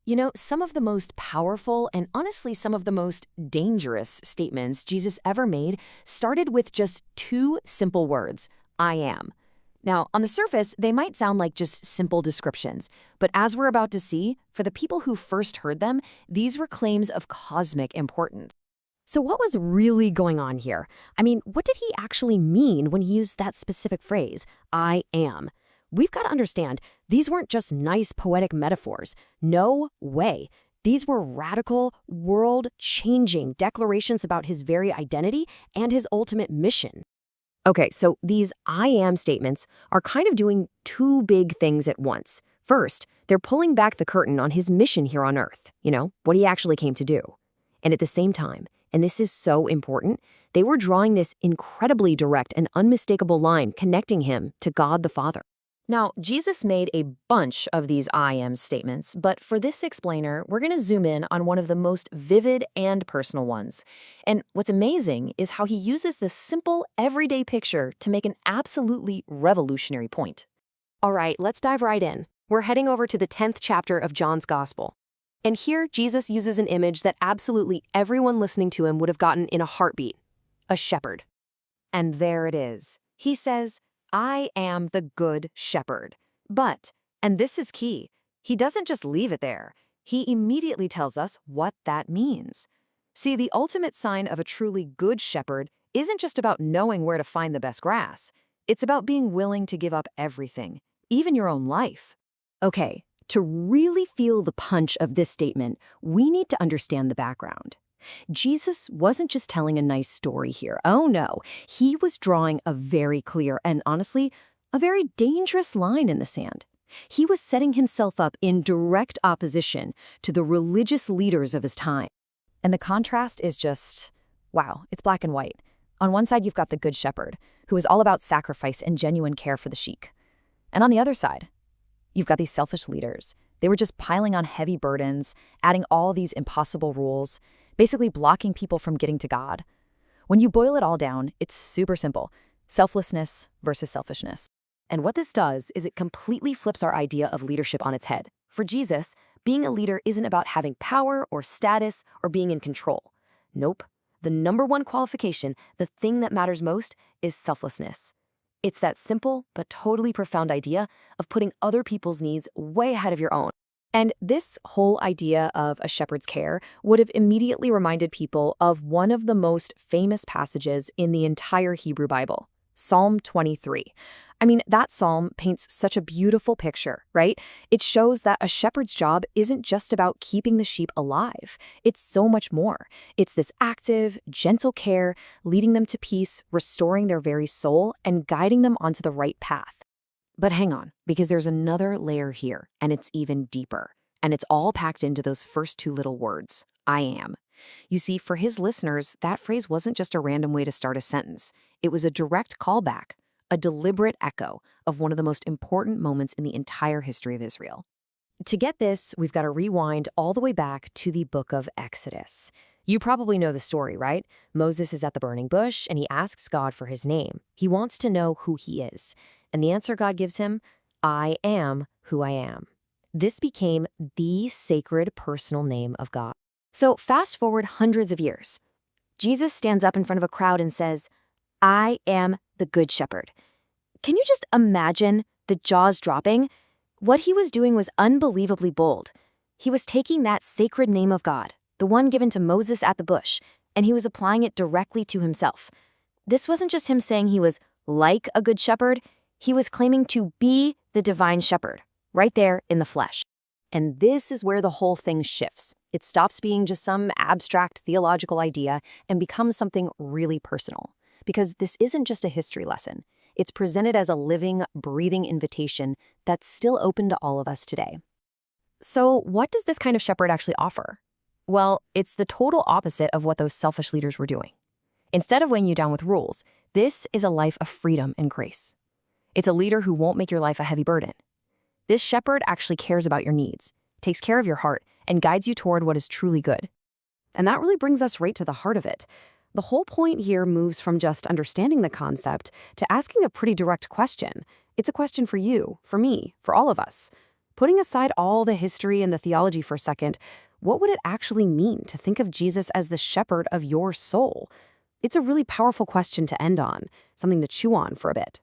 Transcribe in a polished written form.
You know, some of the most powerful and honestly some of the most dangerous statements Jesus ever made started with just two simple words, I am. Now, on the surface, they might sound like just simple descriptions, but as we're about to see, for the people who first heard them, these were claims of cosmic importance. So what was really going on here? I mean, what did he actually mean when he used that specific phrase, I am? We've got to understand, these weren't just nice poetic metaphors. No way. These were radical, world-changing declarations about his very identity and his ultimate mission. Okay, so these I am statements are kind of doing two big things at once. First, they're pulling back the curtain on his mission here on Earth, what he actually came to do. And at the same time, and this is so important, they were drawing this incredibly direct and unmistakable line connecting him to God the Father. Now, Jesus made a bunch of these I am statements, but for this explainer, we're going to zoom in on one of the most vivid and personal ones. And what's amazing is how he uses this simple, everyday picture to make an absolutely revolutionary point. All right, let's dive right in. We're heading over to the 10th chapter of John's Gospel. And here, Jesus uses an image that absolutely everyone listening to him would have gotten in a heartbeat: a shepherd. And there it is. He says, I am the good shepherd. But, and this is key, he doesn't just leave it there. He immediately tells us what that means. See, the ultimate sign of a truly good shepherd isn't just about knowing where to find the best grass. It's about being willing to give up everything, even your own life. Okay, to really feel the punch of this statement, we need to understand the background. Jesus wasn't just telling a nice story here. Oh no, he was drawing a very clear and honestly, a very dangerous line in the sand. He was setting himself up in direct opposition to the religious leaders of his time. And the contrast is just, wow, it's black and white. On one side, you've got the good shepherd, who is all about sacrifice and genuine care for the sheep. And on the other side, you've got these selfish leaders. They were just piling on heavy burdens, adding all these impossible rules, basically blocking people from getting to God. When you boil it all down, it's super simple: selflessness versus selfishness. And what this does is it completely flips our idea of leadership on its head. For Jesus, being a leader isn't about having power or status or being in control. Nope. The number one qualification, the thing that matters most, is selflessness. It's that simple but totally profound idea of putting other people's needs way ahead of your own. And this whole idea of a shepherd's care would have immediately reminded people of one of the most famous passages in the entire Hebrew Bible, Psalm 23. I mean, that psalm paints such a beautiful picture, right? It shows that a shepherd's job isn't just about keeping the sheep alive. It's so much more. It's this active, gentle care, leading them to peace, restoring their very soul, and guiding them onto the right path. But hang on, because there's another layer here, and it's even deeper. And it's all packed into those first two little words, I am. You see, for his listeners, that phrase wasn't just a random way to start a sentence. It was a direct callback, a deliberate echo of one of the most important moments in the entire history of Israel. To get this, we've got to rewind all the way back to the book of Exodus. You probably know the story, right? Moses is at the burning bush, and he asks God for his name. He wants to know who he is. And the answer God gives him, I am who I am. This became the sacred personal name of God. So fast forward hundreds of years. Jesus stands up in front of a crowd and says, I am the good shepherd. Can you just imagine the jaws dropping? What he was doing was unbelievably bold. He was taking that sacred name of God, the one given to Moses at the bush, and he was applying it directly to himself. This wasn't just him saying he was like a good shepherd. He was claiming to be the divine shepherd, right there in the flesh. And this is where the whole thing shifts. It stops being just some abstract theological idea and becomes something really personal. Because this isn't just a history lesson. It's presented as a living, breathing invitation that's still open to all of us today. So what does this kind of shepherd actually offer? Well, it's the total opposite of what those selfish leaders were doing. Instead of weighing you down with rules, this is a life of freedom and grace. It's a leader who won't make your life a heavy burden. This shepherd actually cares about your needs, takes care of your heart, and guides you toward what is truly good. And that really brings us right to the heart of it. The whole point here moves from just understanding the concept to asking a pretty direct question. It's a question for you, for me, for all of us. Putting aside all the history and the theology for a second, what would it actually mean to think of Jesus as the shepherd of your soul? It's a really powerful question to end on, something to chew on for a bit.